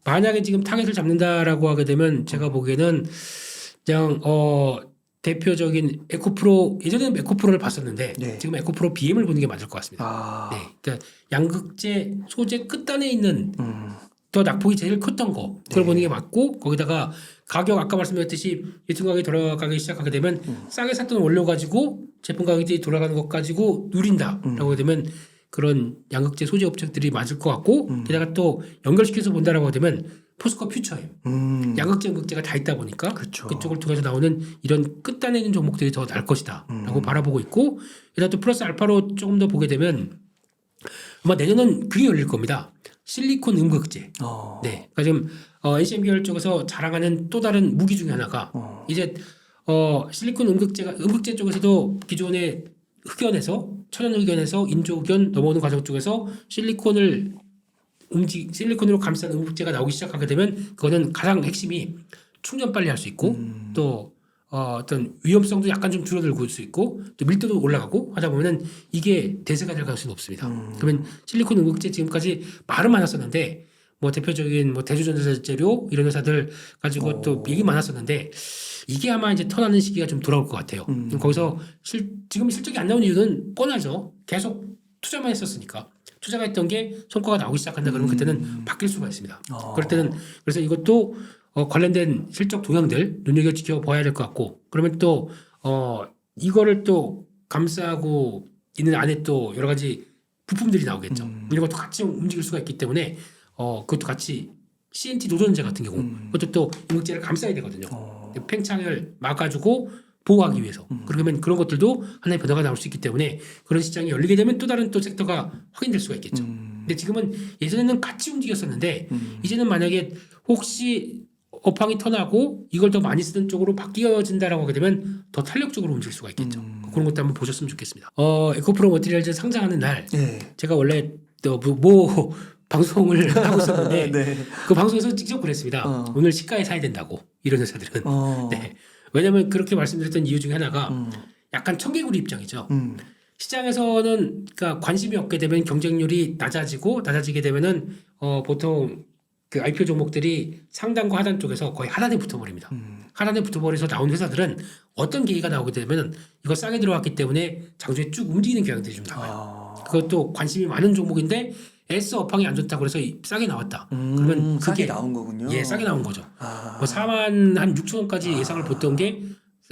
만약에 지금 타겟을 잡는다라고 하게 되면 제가 보기에는 그냥 대표적인 에코프로, 예전에는 에코프로를 봤었는데 네. 지금 에코프로 BM을 보는 게 맞을 것 같습니다. 아. 네, 그러니까 양극재 소재 끝단에 있는 음. 더 낙폭이 제일 컸던 거 그걸 네. 보는 게 맞고, 거기다가 가격 아까 말씀드렸듯이 유통 가격이 돌아가기 시작하게 되면 싸게 샀던 원료 가지고 제품 가격이 돌아가는 것 가지고 누린다라고 하게 되면 그런 양극재 소재 업체들이 맞을 것 같고, 게다가 또 연결시켜서 본다라고 하게 되면 포스코 퓨처예요. 양극재, 음극재가 다 있다 보니까 그쵸. 그쪽을 통해서 나오는 이런 끝단에 있는 종목들이 더 나을 것이다라고 바라보고 있고, 게다가 또 플러스 알파로 조금 더 보게 되면 아마 내년은 그게 열릴 겁니다. 실리콘 음극재. 네, 그러니까 지금 NCM 계열 쪽에서 자랑하는 또 다른 무기 중에 하나가 이제 실리콘 음극재 쪽에서도 기존의 흑연에서 천연 흑연에서 인조 흑연 넘어오는 과정 쪽에서 실리콘으로 감싼 음극재가 나오기 시작하게 되면 그거는 가장 핵심이 충전 빨리 할 수 있고 또 어떤 위험성도 약간 좀 줄어들고 올 수 있고 또 밀도도 올라가고 하다 보면은 이게 대세가 될 가능성이 높습니다. 그러면 실리콘 음극재 지금까지 말은 많았었는데 뭐 대표적인 뭐 대주전자 재료 이런 회사들 가지고 또 얘기 많았었는데 이게 아마 이제 턴하는 시기가 좀 돌아올 것 같아요. 거기서 지금 실적이 안 나온 이유는 뻔하죠. 계속 투자만 했었으니까. 투자가 했던 게 성과가 나오기 시작한다 그러면 그때는 바뀔 수가 있습니다. 그럴 때는 그래서 이것도 관련된 실적 동향들 눈여겨 지켜봐야 될 것 같고, 그러면 또 이거를 또 감싸고 있는 안에 또 여러 가지 부품들이 나오겠죠. 이런 것도 같이 움직일 수가 있기 때문에 그것도 같이 CNT 노전자 같은 경우 그것도 또 음극재를 감싸야 되거든요. 팽창을 막아주고 보호하기 위해서. 그러면 그런 것들도 하나의 변화가 나올 수 있기 때문에 그런 시장이 열리게 되면 또 다른 또 섹터가 확인될 수가 있겠죠. 근데 지금은 예전에는 같이 움직였었는데 이제는 만약에 혹시 업황이 턴하고 이걸 더 많이 쓰는 쪽으로 바뀌어진다라고 하게 되면 더 탄력적으로 움직일 수가 있겠죠. 그런 것도 한번 보셨으면 좋겠습니다. 에코프로 머티리얼즈 상장하는 날 제가 원래 뭐 방송을 하고 있었는데 네. 그 방송에서 직접 그랬습니다. 오늘 시가에 사야 된다고 이런 회사들은. 네. 왜냐하면 그렇게 말씀드렸던 이유 중에 하나가 약간 청개구리 입장이죠. 시장에서는 그러니까 관심이 없게 되면 경쟁률이 낮아지게 되면은 보통 그 IPO 종목들이 상단과 하단 쪽에서 거의 하단에 붙어버립니다. 하단에 붙어버려서 나온 회사들은 어떤 계기가 나오게 되면 이거 싸게 들어왔기 때문에 장중에 쭉 움직이는 경향들이 좀 나와요. 그것도 관심이 많은 종목인데 애써 업황이 안 좋다고 그래서 싸게 나왔다. 그러면 싸게 그게 나온 거군요. 예, 싸게 나온 거죠. 뭐 4만 한 6천 원까지 예상을 보던 게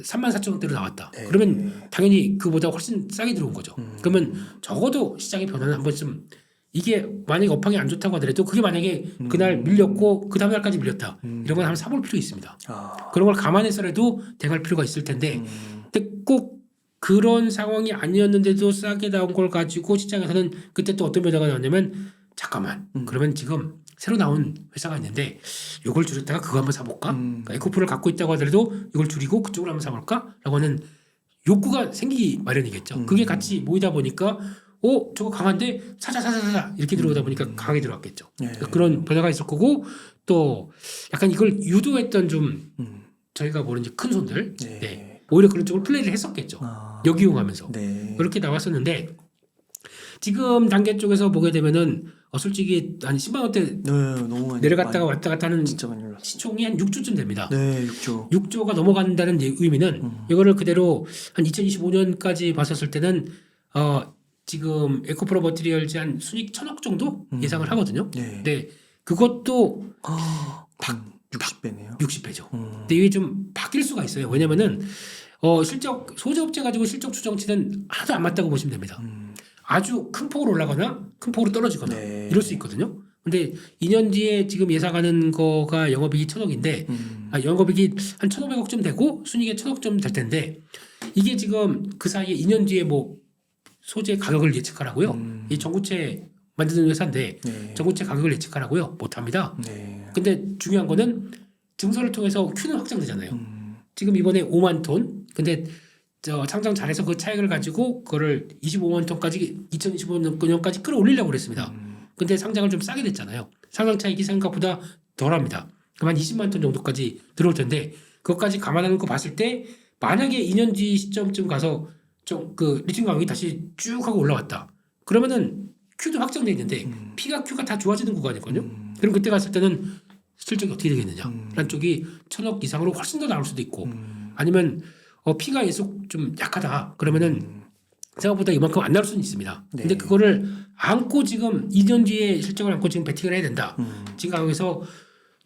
3만 4천 원대로 나왔다. 네. 그러면 당연히 그보다 훨씬 싸게 들어온 거죠. 그러면 적어도 시장의 변화는 한 번쯤 이게 만약에 업황이 안 좋다고 하더라도 그게 만약에 그날 밀렸고 그 다음 날까지 밀렸다. 이런 건 한번 사볼 필요 있습니다. 그런 걸 감안해서라도 대갈 필요가 있을 텐데 근데 꼭 그런 상황이 아니었는데도 싸게 나온 걸 가지고 시장에서는 그때 또 어떤 변화가 나왔냐면 잠깐만 그러면 지금 새로 나온 회사가 있는데 이걸 줄였다가 그거 한번 사볼까? 그러니까 에코프를 갖고 있다고 하더라도 이걸 줄이고 그쪽으로 한번 사볼까? 라고 하는 욕구가 생기기 마련이겠죠. 그게 같이 모이다 보니까 저거 강한데 사자 이렇게 들어오다 보니까 강하게 들어왔겠죠. 그러니까 그런 변화가 있을 거고 또 약간 이걸 유도했던 좀 저희가 모르는 큰 손들 네. 오히려 그런 쪽으로 플레이를 했었겠죠. 역이용하면서 그렇게 나왔었는데 지금 단계 쪽에서 보게 되면은 솔직히 한 10만 원대 너무 많이 내려갔다가 왔다 갔다 하는 진짜 많이 올랐어요. 시총이 한 6조쯤 됩니다. 네, 6조. 6조가 넘어간다는 의미는 이거를 그대로 한 2025년까지 봤었을 때는 지금 에코프로 머티리얼즈 한 순익 1,000억 정도 예상을 하거든요. 근데 그것도 60배네요. 60배죠. 근데 이게 좀 바뀔 수가 있어요. 왜냐면은 실적 소재업체 가지고 실적 추정치는 하나도 안 맞다고 보시면 됩니다. 아주 큰 폭으로 올라가나 큰 폭으로 떨어지거나 이럴 수 있거든요. 근데 2년 뒤에 지금 예상하는 거가 영업이익이 1,000억인데 영업이익이 한 1,500억쯤 되고 순이익이 1,000억쯤 될 텐데 이게 지금 그 사이에 2년 뒤에 뭐 소재 가격을 예측하라고요. 이 전구체 만드는 회사인데 전구체 가격을 예측하라고요. 못합니다. 근데 중요한 거는 증설을 통해서 Q는 확장되잖아요. 지금 이번에 5만 톤 근데 상장 잘해서 그 차익을 가지고 그거를 25만 톤까지 2025년까지 끌어올리려고 그랬습니다. 근데 상장을 좀 싸게 됐잖아요. 상장 차익이 생각보다 덜합니다. 그럼 한 20만 톤 정도까지 들어올 텐데 그것까지 감안하는 거 봤을 때 만약에 2년 뒤 시점쯤 가서 좀 그 리튬 가격이 다시 쭉 하고 올라왔다. 그러면은 Q도 확정돼 있는데 P가 Q가 다 좋아지는 구간이거든요. 그럼 그때 갔을 때는 실적이 어떻게 되겠느냐라는 쪽이 1,000억 이상으로 훨씬 더 나올 수도 있고 아니면 P가 예속 좀 약하다 그러면은 생각보다 이만큼 안 나올 수는 있습니다. 네. 근데 그거를 안고 지금 2년 뒤에 실적을 안고 지금 베팅을 해야 된다. 지금 가격에서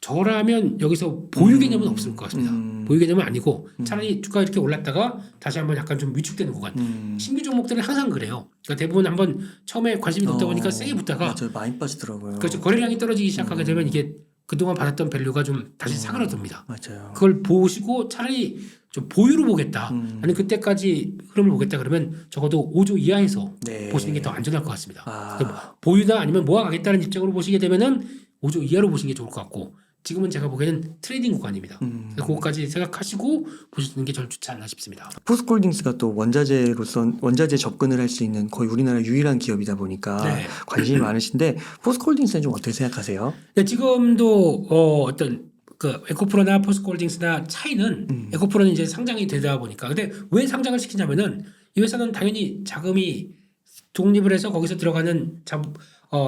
저라면 여기서 보유 개념은 없을 것 같습니다. 보유 개념은 아니고 차라리 주가가 이렇게 올랐다가 다시 한번 약간 좀 위축되는 구간. 신규 종목들은 항상 그래요. 그러니까 대부분 한번 처음에 관심이 높다 보니까 세게 붙다가 맞아요. 많이 빠지더라고요. 그렇죠. 거래량이 떨어지기 시작하게 되면 이게 그동안 받았던 밸류가 좀 다시 사그라듭니다. 맞아요. 그걸 보시고 차라리 좀 보유로 보겠다. 아니 그때까지 흐름을 보겠다 그러면 적어도 5조 이하에서 네. 보시는 게 더 안전할 것 같습니다. 아. 그럼 보유나 아니면 모아가겠다는 입장으로 보시게 되면은 5조 이하로 보시는 게 좋을 것 같고 지금은 제가 보기에는 트레이딩 구간입니다. 그래서 그거까지 생각하시고 보시는 게 전 좋지 않나 싶습니다. 포스코홀딩스가 또 원자재 접근을 할 수 있는 거의 우리나라 유일한 기업이다 보니까 네. 관심이 많으신데 포스코홀딩스는 좀 어떻게 생각하세요? 네, 지금도 어떤 그 에코프로나 포스코홀딩스나 차이는 에코프로는 이제 상장이 되다 보니까 근데 왜 상장을 시키냐면은 이 회사는 당연히 자금이 독립을 해서 거기서 들어가는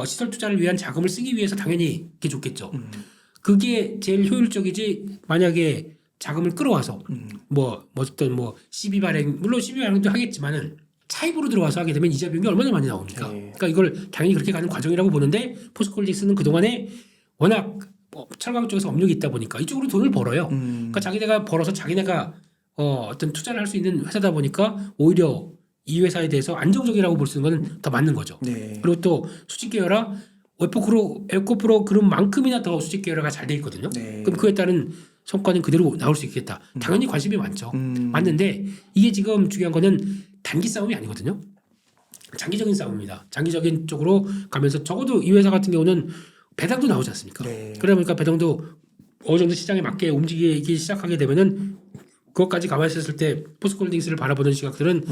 시설 투자를 위한 자금을 쓰기 위해서 당연히 그게 좋겠죠. 그게 제일 효율적이지 만약에 자금을 끌어와서 어떤 시비 발행 물론 시비 발행도 하겠지만은 차입으로 들어와서 하게 되면 이자 비용이 얼마나 많이 나옵니까? 네. 그러니까 이걸 당연히 그렇게 가는 과정이라고 보는데 포스코홀딩스는 그동안에 워낙 철강 쪽에서 업력이 있다 보니까 이쪽으로 돈을 벌어요. 그러니까 자기네가 벌어서 자기네가 어떤 투자를 할 수 있는 회사다 보니까 오히려 이 회사에 대해서 안정적이라고 볼 수 있는 건 더 맞는 거죠. 네. 그리고 또 수직 계열화 에코프로 그룹만큼이나 더 수직 계열화가 잘 돼 있거든요. 네. 그럼 그에 따른 성과는 그대로 나올 수 있겠다. 당연히 관심이 많죠. 맞는데 이게 지금 중요한 거는 단기 싸움이 아니거든요. 장기적인 싸움입니다. 장기적인 쪽으로 가면서 적어도 이 회사 같은 경우는 배당도 나오지 않습니까? 네. 그러다 보니까 배당도 어느 정도 시장에 맞게 움직이기 시작하게 되면은 그것까지 감안했을 때 포스코홀딩스를 바라보는 시각들은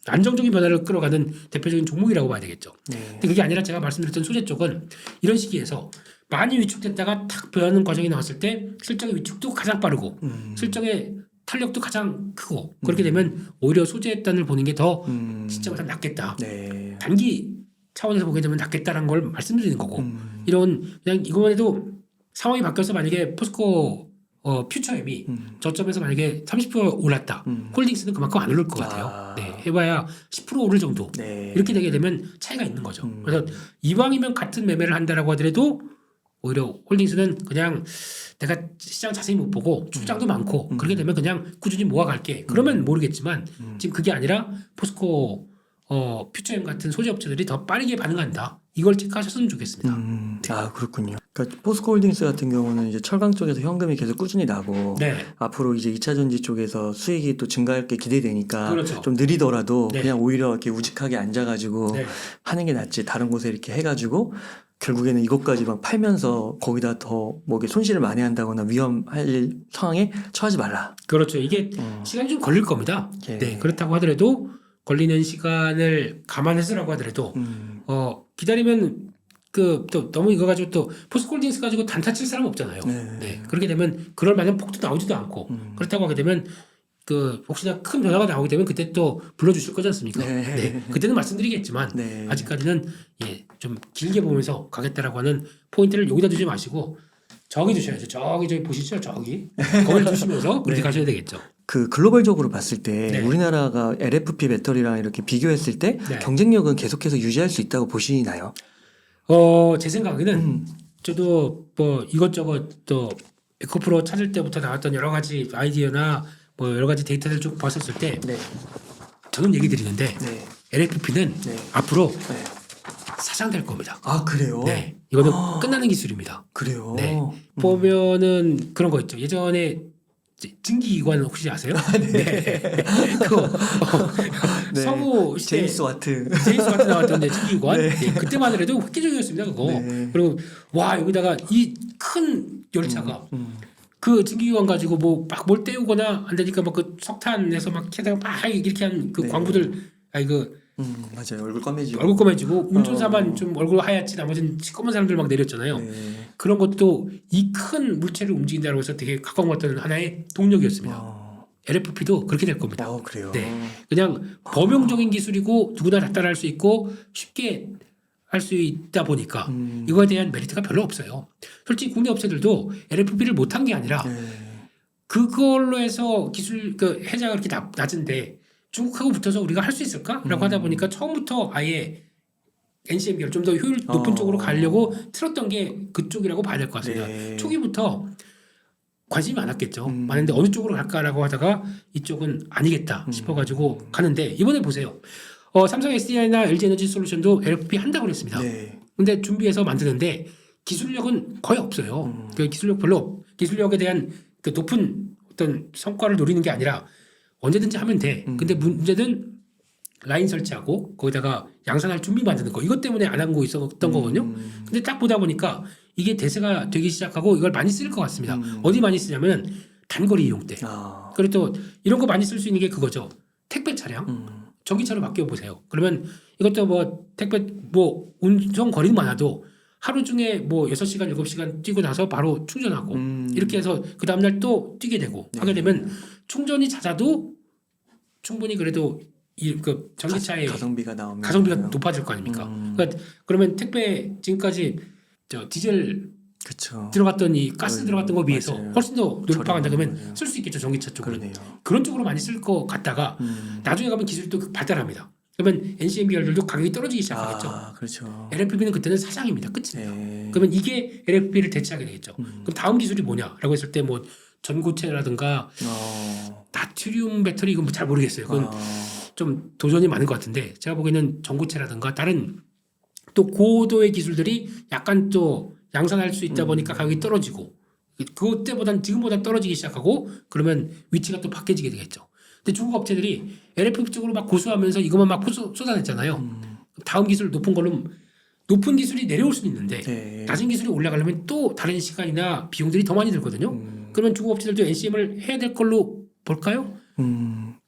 안정적인 변화를 끌어가는 대표적인 종목이라고 봐야 되겠죠. 네. 근데 그게 아니라 제가 말씀드렸던 소재 쪽은 이런 시기에서 많이 위축됐다가 탁 변하는 과정이 나왔을 때 실적의 위축도 가장 빠르고 실적의 탄력도 가장 크고 그렇게 되면 오히려 소재 단을 보는 게 더 시점에서 낫겠다. 네. 단기 차원에서 보게 되면 낫겠다라는 걸 말씀드리는 거고 이런 그냥 이것만 해도 상황이 바뀌어서 만약에 포스코 퓨처엠이 저점에서 만약에 30% 올랐다. 홀딩스는 그만큼 안 오를 것 같아요. 네, 해봐야 10% 오를 정도. 네. 이렇게 되게 되면 차이가 있는 거죠. 그래서 이왕이면 같은 매매를 한다라고 하더라도 오히려 홀딩스는 그냥 내가 시장 자세히 못 보고 출장도 많고 그렇게 되면 그냥 꾸준히 모아갈게. 그러면 모르겠지만 지금 그게 아니라 포스코 퓨처엠 같은 소재 업체들이 더 빠르게 반응한다. 이걸 체크하셨으면 좋겠습니다. 아 그렇군요. 그러니까 포스코홀딩스 같은 경우는 이제 철강 쪽에서 현금이 계속 꾸준히 나고 네. 앞으로 이제 2차 전지 쪽에서 수익이 또 증가할 게 기대되니까 그렇죠. 좀 느리더라도 네. 그냥 오히려 이렇게 우직하게 앉아가지고 네. 하는 게 낫지 다른 곳에 이렇게 해가지고 결국에는 이것까지 막 팔면서 거기다 더 뭐 손실을 많이 한다거나 위험할 상황에 처하지 말라. 그렇죠. 이게 시간이 좀 걸릴 겁니다. 예. 네. 그렇다고 하더라도 걸리는 시간을 감안해서라고 하더라도 기다리면 또 너무 이거 가지고 또 포스코홀딩스 가지고 단타 칠 사람 없잖아요. 네. 네. 그렇게 되면 그럴 만한 폭도 나오지도 않고 그렇다고 하게 되면 혹시나 큰 변화가 나오게 되면 그때 또 불러주실 거지 않습니까? 네. 네. 그때는 말씀드리겠지만 네. 아직까지는 좀 길게 보면서 가겠다라고 하는 포인트를 여기다 두지 마시고 저기 두셔야죠. 저기 보시죠. 저기 거기를 두시면서 그렇게 가셔야 되겠죠. 그 글로벌적으로 봤을 때 네. 우리나라가 LFP 배터리랑 이렇게 비교했을 때 네. 경쟁력은 계속해서 유지할 수 있다고 보시나요? 제 생각에는 저도 이것저것 또 에코프로 찾을 때부터 나왔던 여러 가지 아이디어나 여러 가지 데이터를 쭉 봤었을 때 네. 저는 얘기 드리는데 네. LFP는 네. 앞으로 네. 사장될 겁니다. 아 그래요? 네, 이거는 끝나는 기술입니다. 그래요? 네, 보면은 그런 거 있죠. 예전에 증기기관 혹시 아세요? 네. 네. 서부 시대 제임스 와트. 나왔던 증기기관 네, 그때만 해도 획기적이었습니다. 그거. 네. 그리고 와 여기다가 이 큰 열차가 그 증기기관 가지고 막 뭘 떼우거나 안 되니까 막 그 석탄에서 막 캐다가 막 이렇게 한 그 네. 광부들 맞아요. 얼굴 검해지고. 얼굴 검해지고 운전사만 좀 얼굴 하얗지 나머지는 검은 사람들 막 내렸잖아요. 네. 그런 것도 이 큰 물체를 움직인다고 해서 되게 가까운 어떤 하나의 동력이었습니다. LFP도 그렇게 될 겁니다. 그래요? 네, 그냥 범용적인 기술이고 누구나 다 따라할 수 있고 쉽게 할 수 있다 보니까 이거에 대한 메리트가 별로 없어요. 솔직히 국내 업체들도 LFP를 못한 게 아니라 그걸로 해서 기술 그 해자가 그렇게 낮은데 중국하고 붙어서 우리가 할 수 있을까라고 하다 보니까 처음부터 아예 NCM계를 좀 더 효율 높은 쪽으로 가려고 틀었던 게 그쪽이라고 봐야 될 것 같습니다. 네. 초기부터 관심이 많았겠죠. 많은데 어느 쪽으로 갈까라고 하다가 이쪽은 아니겠다 싶어가지고 가는데 이번에 보세요. 삼성 SDI나 LG 에너지 솔루션도 LFP 한다고 그랬습니다. 네. 근데 준비해서 만드는데 기술력은 거의 없어요. 그 기술력 별로 기술력에 대한 그 높은 어떤 성과를 노리는 게 아니라 언제든지 하면 돼. 근데 문제는 라인 설치하고 거기다가 양산할 준비 만드는 거 이것 때문에 안 하고 있었던 거거든요. 근데 딱 보다 보니까 이게 대세가 되기 시작하고 이걸 많이 쓸 것 같습니다. 어디 많이 쓰냐면 단거리 이용 때. 그리고 또 이런 거 많이 쓸 수 있는 게 그거죠. 택배 차량. 전기차로 바뀌어 보세요. 그러면 이것도 뭐 택배 뭐 운송 거리는 많아도 하루 중에 뭐 6시간 7시간 뛰고 나서 바로 충전하고 이렇게 해서 그 다음날 또 뛰게 되고 하게 되면 충전이 잦아도 충분히 그래도 그 전기차의 가성비가 나오면 가성비가 높아질 거 아닙니까? 그러니까 그러면 택배 지금까지 저 디젤 그쵸. 들어갔던 이 가스 들어갔던 거 비해서 맞아요. 훨씬 더 높아간다 그러면 맞아요. 쓸 수 있겠죠 전기차 쪽으로. 그러네요. 그런 쪽으로 많이 쓸 것 같다가 나중에 가면 기술이 또 발달합니다. 그러면 NCM 계열들도 가격이 떨어지기 시작하겠죠. 그렇죠. LFP는 그때는 사장입니다. 끝입니다. 네. 그러면 이게 LFP를 대체하게 되겠죠. 그럼 다음 기술이 뭐냐라고 했을 때 뭐 전고체라든가 나트륨 배터리 이건 잘 모르겠어요. 그건 좀 도전이 많은 것 같은데 제가 보기에는 전고체라든가 다른 또 고도의 기술들이 약간 또 양산할 수 있다 보니까 가격이 떨어지고 그때보단 지금보다 떨어지기 시작하고 그러면 위치가 또 바뀌어지게 되겠죠. 근데 중국 업체들이 LFP 쪽으로 막 고수하면서 이것만 막 쏟아냈잖아요. 다음 기술 높은 걸로 높은 기술이 내려올 수는 있는데 네. 낮은 기술이 올라가려면 또 다른 시간이나 비용들이 더 많이 들거든요. 그러면 중국 업체들도 NCM을 해야 될 걸로 볼까요?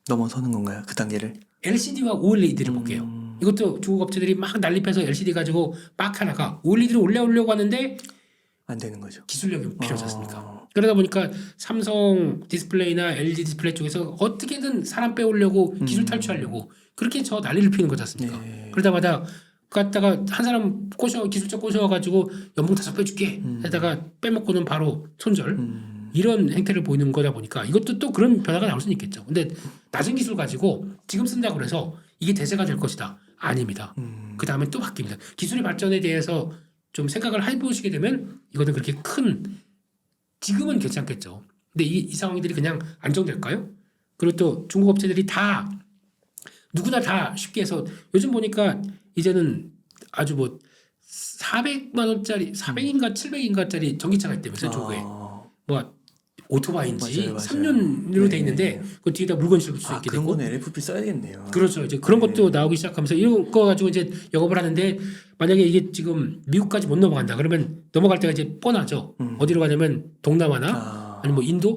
넘어서는 건가요? 그 단계를? LCD와 OLED를 볼게요. 이것도 중국 업체들이 막 난립해서 LCD 가지고 막 하다가 OLED를 올려오려고 하는데 안 되는 거죠. 기술력이 필요하지 않습니까? 그러다 보니까 삼성 디스플레이나 LG 디스플레이 쪽에서 어떻게든 사람 빼오려고 기술 탈취하려고 그렇게 저 난리를 피우는 거지 않습니까? 네. 그러다마다 갔다가 한 사람 기술자 꼬셔가지고 연봉 5배 빼줄게 하다가 빼먹고는 바로 손절 이런 행태를 보이는 거다 보니까 이것도 또 그런 변화가 나올 수는 있겠죠. 근데 낮은 기술 가지고 지금 쓴다고 해서 이게 대세가 될 것이다. 아닙니다. 그 다음에 또 바뀝니다. 기술의 발전에 대해서 좀 생각을 해보시게 되면 이거는 그렇게 큰 지금은 괜찮겠죠. 근데 이 상황들이 그냥 안정될까요? 그리고 또 중국 업체들이 다 누구나 다 쉽게 해서 요즘 보니까 이제는 아주 뭐 400만 원짜리 400인가 700인가짜리 전기차가 있다면서요. 중국에 뭐 오토바이인지 맞아요. 3년으로 돼 있는데 그 뒤에다 물건 실을 수 있게 그런 되고 거는 LFP 써야겠네요. 그렇죠. 이제 그런 것도 나오기 시작하면서 이런 거 가지고 이제 영업을 하는데 만약에 이게 지금 미국까지 못 넘어간다 그러면 넘어갈 때가 이제 뻔하죠. 어디로 가냐면 동남아나 아니면 뭐 인도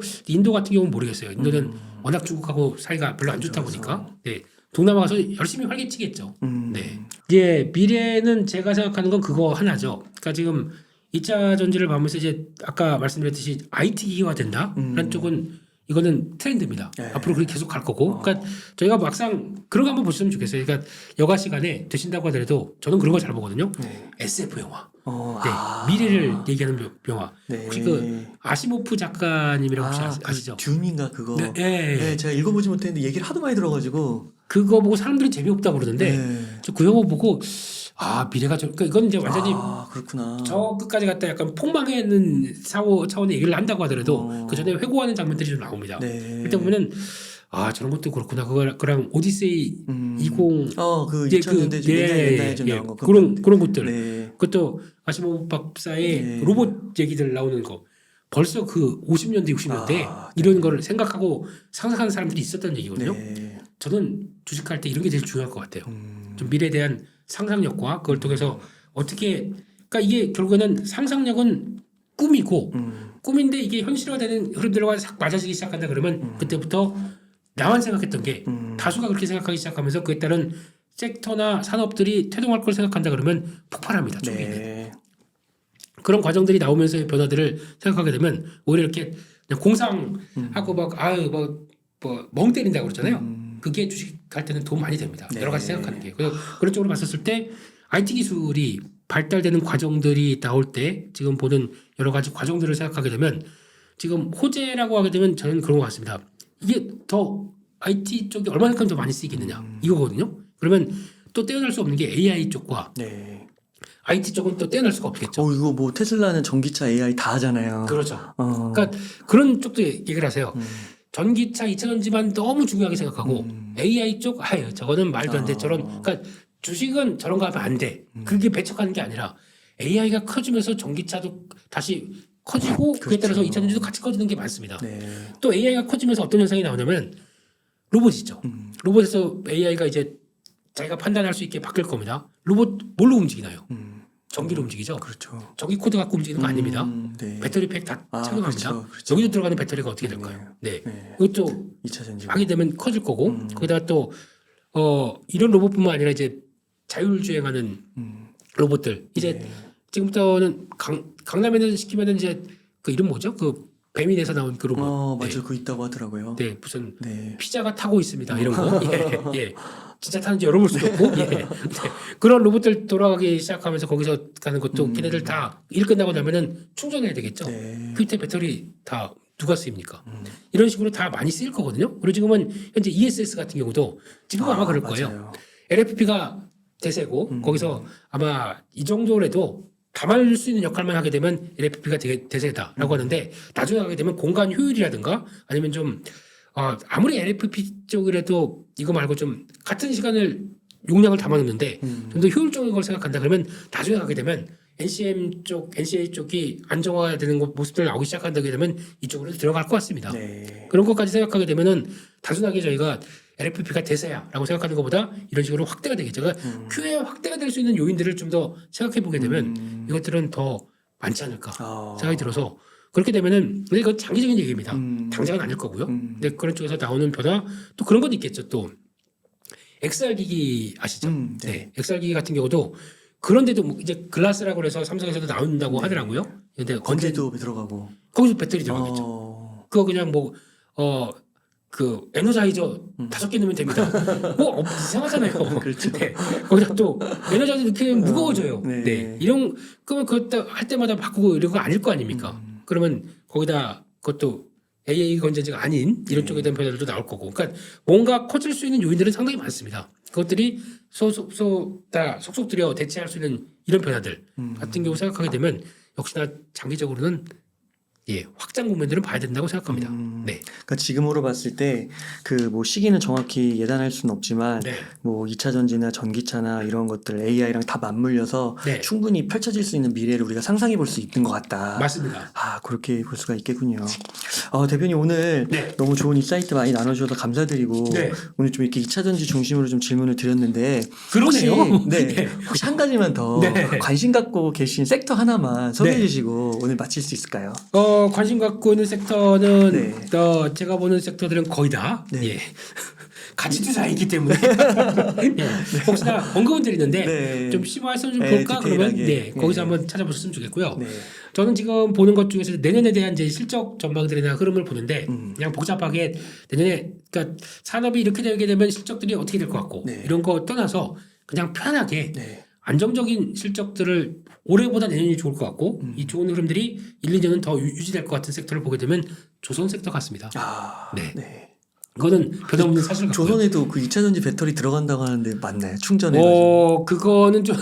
같은 경우는 모르겠어요. 인도는 워낙 중국하고 사이가 별로 안 좋다 보니까 네. 동남아 가서 열심히 활개치겠죠. 네. 예, 미래는 제가 생각하는 건 그거 하나죠. 그러니까 지금 2차 전지를 보면서 이제 아까 말씀드렸듯이 IT 기기화 된다라는 쪽은 이거는 트렌드입니다. 네. 앞으로 그렇게 계속 갈 거고. 그러니까 저희가 막상 그런 거 한번 보시면 좋겠어요. 그러니까 여가 시간에 되신다고 하더라도 저는 그런 거 잘 보거든요. SF 영화. 네, 미래를 얘기하는 영화. 네. 혹시 그 아시모프 작가님이라고 혹시 아시죠? 그 듄인가 그거. 네, 네, 제가 읽어보지 못했는데 얘기를 하도 많이 들어가지고. 그거 보고 사람들이 재미없다고 그러던데 네. 저 그 영화 보고 그러니까 이건 이제 완전히 그렇구나. 저 끝까지 갔다 약간 폭망하는 차원의 얘기를 한다고 하더라도 그 전에 회고하는 장면들이 좀 나옵니다. 네. 그때 보면은 저런 것도 그렇구나. 그랑 오디세이 20 그 2000년대 좀 옛날에 좀 나온 거. 그런 것들. 네. 그것도 아시모 박사의 네. 로봇 얘기들 나오는 거. 벌써 그 50년대 60년대 이런 거를 생각하고 상상하는 사람들이 있었다는 얘기거든요. 네. 저는 주식할 때 이런 게 제일 중요할 것 같아요. 좀 미래에 대한 상상력과 그걸 통해서 어떻게 그러니까 이게 결국에는 상상력은 꿈이고 꿈인데 이게 현실화되는 흐름들과 싹 맞아지기 시작한다 그러면 그때부터 나만 생각했던 게 다수가 그렇게 생각하기 시작하면서 그에 따른 섹터나 산업들이 퇴동할 걸 생각한다 그러면 폭발합니다. 초기에는. 네. 그런 과정들이 나오면서의 변화들을 생각하게 되면 오히려 이렇게 그냥 공상하고 멍 때린다고 그러잖아요. 그게 주식할 때는 도움 많이 됩니다. 네. 여러 가지 생각하는 게. 그래서 그런 쪽으로 봤었을 때 IT 기술이 발달되는 과정들이 나올 때 지금 보는 여러 가지 과정들을 생각하게 되면 지금 호재라고 하게 되면 저는 그런 것 같습니다. 이게 더 IT 쪽이 얼마만큼 더 많이 쓰이겠느냐 이거거든요. 그러면 또 떼어낼 수 없는 게 AI 쪽과 네. IT 쪽은 또 떼어낼 수가 없겠죠. 이거 뭐 테슬라는 전기차 AI 다 하잖아요. 그렇죠. 그러니까 그런 쪽도 얘기를 하세요. 전기차 2차 전지만 너무 중요하게 생각하고 AI 쪽 아유 저거는 말도 안 돼. 저런 그러니까 주식은 저런 거 하면 안 돼. 그게 배척하는 게 아니라 AI가 커지면서 전기차도 다시 커지고 그에 따라서 2차 전지도 같이 커지는 게 많습니다. 네. 또 AI가 커지면서 어떤 현상이 나오냐면 로봇이죠. 로봇에서 AI가 이제 자기가 판단할 수 있게 바뀔 겁니다. 로봇 뭘로 움직이나요? 전기로 움직이죠. 그렇죠. 전기 코드 갖고 움직이는 거 아닙니다. 네. 배터리 팩 다 착용합니다. 그렇죠. 여기도 들어가는 배터리가 어떻게 될까요? 네. 네. 이것도 2차 전지. 하게 되면 커질 거고 거기다가 또 이런 로봇뿐만 아니라 이제 자율주행하는 로봇들 이제 네. 지금부터는 강남에는 시키면은 이제 그 이름 뭐죠? 그 뱀인에서 나온 그 로봇. 맞아요. 그거 있다고 하더라고요. 네, 무슨 네. 피자가 타고 있습니다. 이런 거. 예, 예. 진짜 타는지 열어볼 수도 없고. 예. 네. 그런 로봇들 돌아가기 시작하면서 거기서 가는 것도 걔네들 다 일 끝나고 나면은 충전해야 되겠죠. 네. 그때 배터리 다 누가 쓰입니까? 이런 식으로 다 많이 쓰일 거거든요. 그리고 지금은 현재 ESS 같은 경우도 지금 아마 그럴 거예요. 맞아요. LFP가 대세고 거기서 아마 이 정도라도 담을 수 있는 역할만 하게 되면 LFP가 대세다라고 하는데 나중에 하게 되면 공간 효율이라든가 아니면 좀 아무리 LFP 쪽이라도 이거 말고 좀 같은 시간을 용량을 담아놓는데 좀 더 효율적인 걸 생각한다 그러면 나중에 가게 되면 NCA 쪽이 안정화되는 모습들 나오기 시작한다게 되면 이쪽으로 들어갈 것 같습니다. 네. 그런 것까지 생각하게 되면은 단순하게 저희가 LFP가 대세야라고 생각하는 것보다 이런 식으로 확대가 되겠죠. 그러니까 QA 확대가 될 수 있는 요인들을 좀 더 생각해 보게 되면 이것들은 더 많지 않을까 생각이 들어서 그렇게 되면은 근데 이건 장기적인 얘기입니다. 당장은 아닐 거고요. 근데 그런 쪽에서 나오는 변화 또 그런 것도 있겠죠. 또 XR 기기 아시죠? 네. XR 기기 같은 경우도 그런데도 뭐 이제 글라스라고 해서 삼성에서도 나온다고 하더라고요. 근데 건재도 들어가고. 거기서 배터리 들어가겠죠. 그거 그냥 그 에너자이저 5개 넣으면 됩니다. 이상하잖아요. 그렇죠. 네. 거기다 또 에너자이저 넣기면 무거워져요. 네. 네. 그러면 그거 할 때마다 바꾸고 이런 거 아닐 거 아닙니까? 그러면 거기다 그것도 AA 건전지가 아닌 이런 쪽에 대한 변화들도 나올 거고. 그러니까 뭔가 커질 수 있는 요인들은 상당히 많습니다. 그것들이 다 속속 들여 대체할 수 있는 이런 변화들 같은 경우 생각하게 되면 역시나 장기적으로는 확장 국면들은 봐야 된다고 생각합니다. 네. 그러니까 지금으로 봤을 때 그 뭐 시기는 정확히 예단할 수는 없지만 네. 뭐 2차 전지나 전기차나 이런 것들 AI랑 다 맞물려서 네. 충분히 펼쳐질 수 있는 미래를 우리가 상상해 볼 수 있는 것 같다. 맞습니다. 그렇게 볼 수가 있겠군요. 대표님 오늘 네. 너무 좋은 인사이트 많이 나눠주셔서 감사드리고 네. 오늘 좀 이렇게 2차 전지 중심으로 좀 질문을 드렸는데 그러네요. 혹시 한 가지만 더 네. 관심 갖고 계신 섹터 하나만 소개해 네. 주시고 오늘 마칠 수 있을까요? 관심 갖고 있는 섹터는 네. 제가 보는 섹터들은 거의 다 네. 가치 투자이기 때문에 혹시나 언급은 드리는데 네. 좀 심화해서 좀 볼까 그러면 디테일하게. 거기서 한번 찾아보셨으면 좋겠고요. 네. 저는 지금 보는 것 중에서 내년에 대한 이제 실적 전망들이나 흐름을 보는데 그냥 복잡하게 내년에 그러니까 산업이 이렇게 되게 되면 실적들이 어떻게 될 것 같고 네. 이런 거 떠나서 그냥 편하게 네. 안정적인 실적들을 올해보다 내년이 좋을 것 같고 이 좋은 흐름들이 1, 2년은 더 유지될 것 같은 섹터를 보게 되면 조선 섹터 같습니다. 네. 네. 그거는 변함없는 사실 같고요. 조선에도 그 2차 전지 배터리 들어간다고 하는데 맞나요? 충전해가지고. 그거는 좀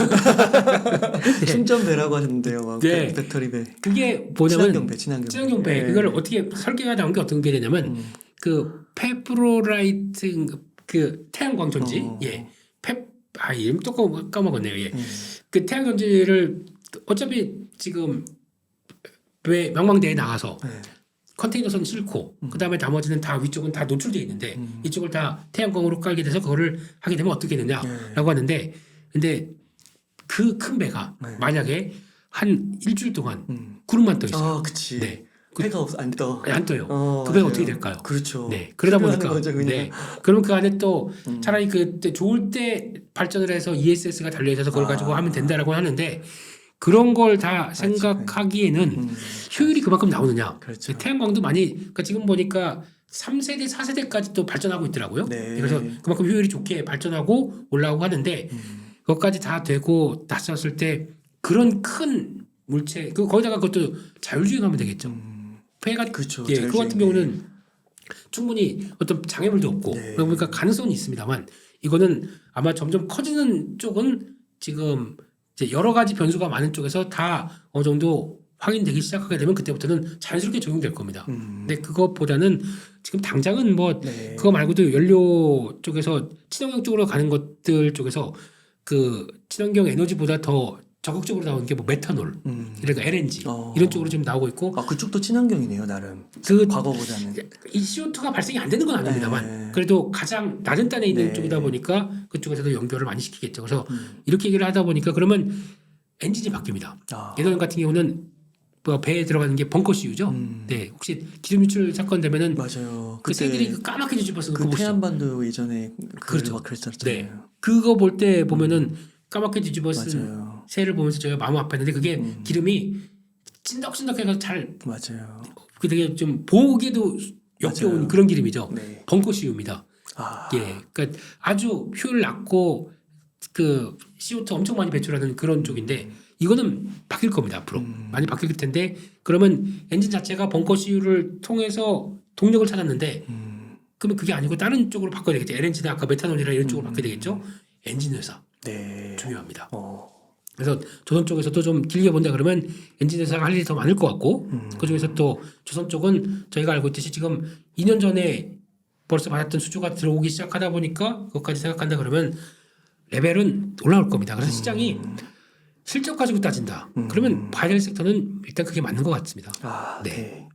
충전배라고 하는데요. 막 네. 배터리배. 그게 뭐냐면 친환경배. 친환경배 그걸 어떻게 설계가 나온 게 어떤 게 되냐면 그 페프로라이트 그 태양광 전지 이름 또 까먹었네요. 그 태양 전지를 어차피 지금 왜 망망대에 나가서 컨테이너선 싣고 그다음에 나머지는 다 위쪽은 다 노출되어 있는데 이쪽을 다 태양광으로 깔게 돼서 그거를 하게 되면 어떻게 되냐라고 하는데 근데 그 큰 배가 만약에 한 일주일 동안 구름만 떠 있어요. 그치. 네. 해가 안 떠. 안 떠요. 그 배가 어떻게 될까요? 그렇죠. 네. 그러다 보니까 거죠, 그냥. 그럼 그 안에 또 차라리 그때 좋을 때 발전을 해서 ESS가 달려 있어서 그걸 가지고 하면 된다라고 하는데 그런 걸 다 생각하기에는 효율이 그만큼 나오느냐. 그렇죠. 태양광도 많이 그러니까 지금 보니까 3세대, 4세대까지 또 발전하고 있더라고요. 네. 그래서 그만큼 효율이 좋게 발전하고 올라오고 하는데 그것까지 다 되고 다 썼을 때 그런 큰 물체 거기다가 그것도 자율주행하면 되겠죠. 폐가 그렇죠. 예, 그거 같은 자율주행. 경우는 충분히 어떤 장애물도 없고 네. 그러니까 가능성은 있습니다만 이거는 아마 점점 커지는 쪽은 지금 이제 여러 가지 변수가 많은 쪽에서 다 어느 정도 확인되기 시작하게 되면 그때부터는 자연스럽게 적용될 겁니다. 근데 그것보다는 지금 당장은 뭐 네. 그거 말고도 연료 쪽에서 친환경 쪽으로 가는 것들 쪽에서 그 친환경 에너지보다 더 적극적으로 나오는 게 뭐 메탄올, 그러니까 LNG 이런 쪽으로 좀 나오고 있고 아, 그쪽도 친환경이네요, 나름. 그 과거보다는. 이 CO2가 발생이 안 되는 건 아닙니다만 네. 그래도 가장 낮은 단에 있는 네. 쪽이다 보니까 그쪽에서도 연결을 많이 시키겠죠. 그래서 이렇게 얘기를 하다 보니까 그러면 엔진이 바뀝니다. 아. 예전 같은 경우는 뭐 배에 들어가는 게 벙커 CU죠. 네, 혹시 기름 유출 사건 되면 맞아요. 그 새들이 그 까맣게 뒤집어서 그 그거 보시죠. 태안반도 예전에 그렇죠. 막 그랬었잖아요. 네, 그거 볼 때 보면은 까맣게 뒤집어 쓴 맞아요. 새를 보면서 제가 마음 아팠는데 그게 기름이 찐덕찐덕해서 잘 맞아요. 그 되게 좀 보기에도 역겨운 맞아요. 그런 기름이죠. 네. 벙커 CU입니다. 아. 예, 그러니까 아주 효율 낮고 그 CO2 엄청 많이 배출하는 그런 쪽인데 이거는 바뀔 겁니다 앞으로 많이 바뀔 텐데 그러면 엔진 자체가 벙커 CU를 통해서 동력을 찾았는데 그러면 그게 아니고 다른 쪽으로 바꿔야 되겠죠. LNG나 아까 메탄올이나 이런 쪽으로 바꿔야 되겠죠. 엔진 회사 네. 중요합니다. 어. 그래서 조선 쪽에서도 좀 길게 본다 그러면 엔진 회사가 할 일이 더 많을 것 같고 그중에서 또 조선 쪽은 저희가 알고 있듯이 지금 2년 전에 벌써 받았던 수주가 들어오기 시작하다 보니까 그것까지 생각한다 그러면 레벨은 올라올 겁니다. 그래서 시장이 실적 가지고 따진다. 그러면 봐야 될 섹터는 일단 그게 맞는 것 같습니다. 아, 네. 네.